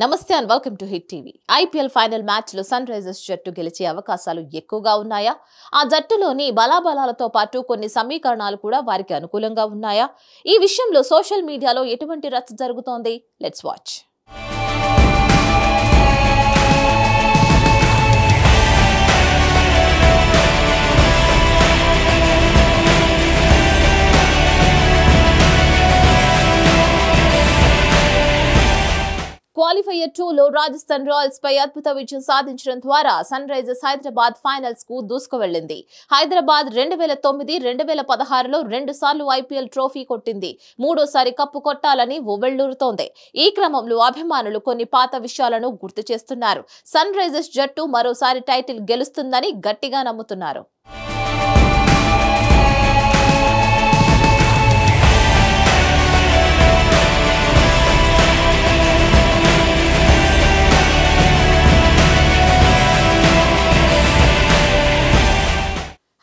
నమస్తే and welcome to hit TV. IPL final match లో sun Risers జట్టు గెలిచే అవకాశాలు ఎక్కువగా ఉన్నాయా? ఆ జట్టులోని బలాబలాలతో పాటు కొన్ని సమీకరణాలు కూడా వారికి అనుకూలంగా ఉన్నాయా? ఈ విషయంలో సోషల్ మీడియాలో ఎటువంటి రచ్చ జరుగుతోంది? Let's watch. క్వాలిఫైయర్ 2లో రాజస్థాన్ రాయల్స్ పై అద్భుత విజయం సాధించడం ద్వారా సన్ రైజర్స్ హైదరాబాద్ ఫైనల్స్ కు దూసుకువెళ్లింది. హైదరాబాద్ 2009, 2016లో 2 సార్లు ఐపీఎల్ ట్రోఫీ కొట్టింది. మూడోసారి కప్పు కొట్టాలని ఉవ్వెళ్లూరుతోంది. ఈ క్రమంలో అభిమానులు కొన్ని పాత విషయాలను గుర్తు చేస్తున్నారు. సన్ రైజర్స్ జట్టు మరోసారి టైటిల్ గెలుస్తుందని గట్టిగా నమ్ముతున్నారు.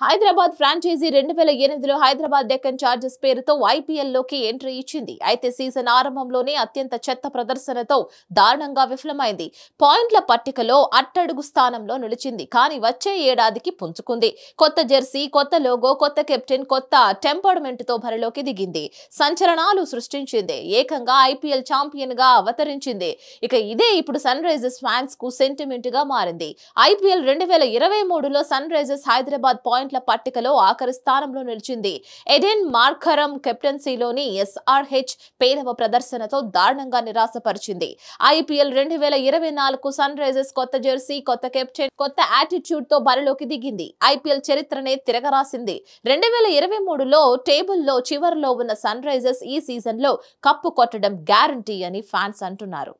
హైదరాబాద్ ఫ్రాంచైజీ 2008లో హైదరాబాద్ డెక్కన్ చార్జర్స్ పేరుతో ఐపీఎల్ లోకి ఎంట్రీ ఇచ్చింది. అయితే సీజన్ ఆరంభంలోనే అత్యంత చెత్త ప్రదర్శనతో దారుణంగా విఫలమైంది. పాయింట్ల పట్టికలో అట్టడుగు స్థానంలో నిలిచింది. కానీ వచ్చే ఏడాదికి పుంజుకుంది. కొత్త జెర్సీ, కొత్త లోగో, కొత్త కెప్టెన్, కొత్త టెంపర్మెంట్ తో బరిలోకి దిగింది. సంచలనాలు సృష్టించింది. ఏకంగా ఐపీఎల్ ఛాంపియన్ గా అవతరించింది. ఇక ఇదే ఇప్పుడు సన్ రైజర్స్ ఫ్యాన్స్ కు సెంటిమెంట్ గా మారింది. ఐపీఎల్ 2023లో సన్ రైజర్స్ హైదరాబాద్ పాయింట్ల పట్టికలో ఆఖరి స్థానంలో నిలిచింది. ఎడెన్ మార్కరమ్ కెప్టెన్సీలోని ఎస్ఆర్హెచ్ పేలవ ప్రదర్శనతో దారుణంగా నిరాశపరిచింది. ఐపీఎల్ 2024 సన్ రైజర్స్ కొత్త జెర్సీ, కొత్త కెప్టెన్, కొత్త యాటిట్యూడ్ తో బరిలోకి దిగింది. ఐపీఎల్ చరిత్రనే తిరగరాసింది. 2023లో టేబుల్లో చివరిలో ఉన్న సన్ రైజర్స్ ఈ సీజన్ లో కప్పు కొట్టడం గ్యారంటీ అని ఫ్యాన్స్ అంటున్నారు.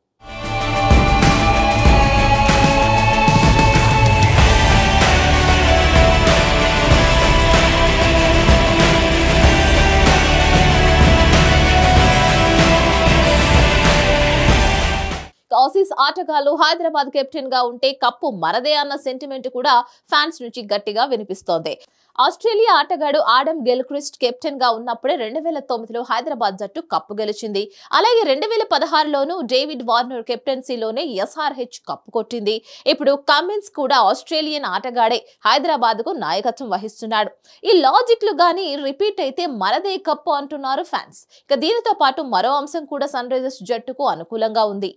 ఆసీస్ ఆటగాళ్లు హైదరాబాద్ కెప్టెన్ గా ఉంటే కప్పు మనదే అన్న సెంటిమెంట్ కూడా ఫ్యాన్స్ నుంచి గట్టిగా వినిపిస్తోంది. ఆస్ట్రేలియా ఆటగాడు ఆడమ్ గిల్క్రిస్ట్ కెప్టెన్ గా ఉన్నప్పుడే 2009లో హైదరాబాద్ జట్టు కప్పు గెలిచింది. అలాగే 2016లోనూ డేవిడ్ వార్నర్ కెప్టెన్సీలోనే ఎస్ఆర్హెచ్ కప్పు కొట్టింది. ఇప్పుడు కమిన్స్ కూడా ఆస్ట్రేలియన్ ఆటగాడే హైదరాబాద్ కు నాయకత్వం వహిస్తున్నాడు. ఈ లాజిక్లు గానీ రిపీట్ అయితే మనదే కప్పు అంటున్నారు ఫ్యాన్స్. ఇక దీనితో పాటు మరో అంశం కూడా సన్ రైజర్స్ జట్టుకు అనుకూలంగా ఉంది.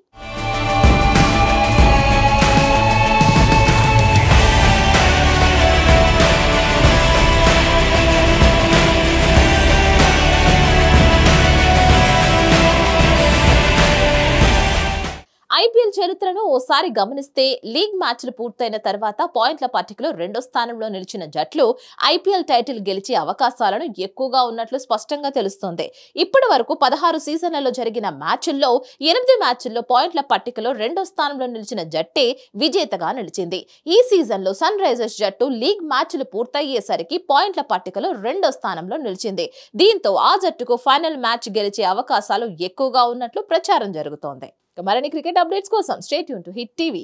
ఐపీఎల్ చరిత్రను ఓసారి గమనిస్తే లీగ్ మ్యాచ్లు పూర్తయిన తర్వాత పాయింట్ల పట్టికలో 2వ స్థానంలో నిలిచిన జట్లు ఐపీఎల్ టైటిల్ గెలిచే అవకాశాలను ఎక్కువగా ఉన్నట్లు స్పష్టంగా తెలుస్తోంది. ఇప్పటి వరకు 16 సీజన్లలో జరిగిన మ్యాచ్ల్లో 8 మ్యాచ్ల్లో పాయింట్ల పట్టికలో 2వ స్థానంలో నిలిచిన జట్టే విజేతగా నిలిచింది. ఈ సీజన్లో సన్ రైజర్స్ జట్టు లీగ్ మ్యాచ్లు పూర్తయ్యేసరికి పాయింట్ల పట్టికలో 2వ స్థానంలో నిలిచింది. దీంతో ఆ జట్టుకు ఫైనల్ మ్యాచ్ గెలిచే అవకాశాలు ఎక్కువగా ఉన్నట్లు ప్రచారం జరుగుతోంది. మరిన్ని క్రికెట్ అప్డేట్స్ కోసం stay tune to hit TV.